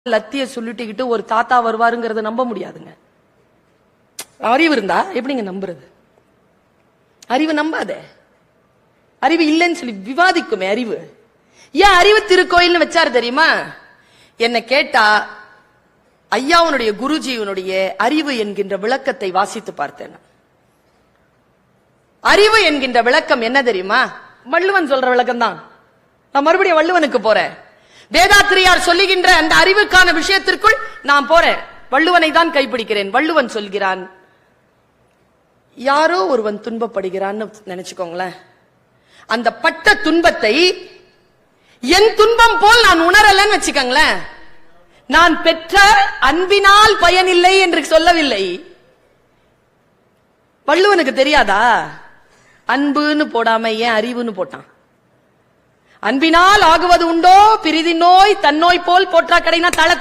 லத்திய சொல்லிட்டுக்கிட்டு ஒரு தாத்தா வருவாருங்கிறத நம்ப முடியாதுங்க. அறிவு இருந்தா எப்படிங்க நம்புறது? அறிவு நம்பாதே. அறிவு இல்லைன்னு சொல்லி விவாதிக்குமே அறிவு. ஏன் அறிவு திருக்கோயில்னு வச்சாரு தெரியுமா? என்ன கேட்டா ஐயாவுடைய குருஜியினுடைய அறிவு என்கின்ற விளக்கத்தை வாசித்து பார்த்தேன். அறிவு என்கின்ற விளக்கம் என்ன தெரியுமா? வள்ளுவன் சொல்ற விளக்கம் தான். நான் மறுபடியும் வள்ளுவனுக்கு போறேன். வேதாத்திரியார் சொல்லுகின்ற அந்த அறிவுக்கான விஷயத்திற்குள் நான் போறேன். வள்ளுவனை தான் கைப்பிடிக்கிறேன். வள்ளுவன் சொல்கிறான், யாரோ ஒருவன் துன்பப்படுகிறான்னு நினைச்சுக்கோங்களேன். அந்த பட்ட துன்பத்தை என் துன்பம் போல் நான் உணரலன்னு வச்சுக்கோங்களேன். நான் பெற்ற அன்பினால் பயனில்லை என்று சொல்லவில்லை. வள்ளுவனுக்கு தெரியாதா? அன்புன்னு போடாம ஏன் அறிவுன்னு போட்டான்? அன்பினால் ஆகுவது உண்டோ பிரிதி நோய் தன்னோய் போல் போற்றா கடைனா தள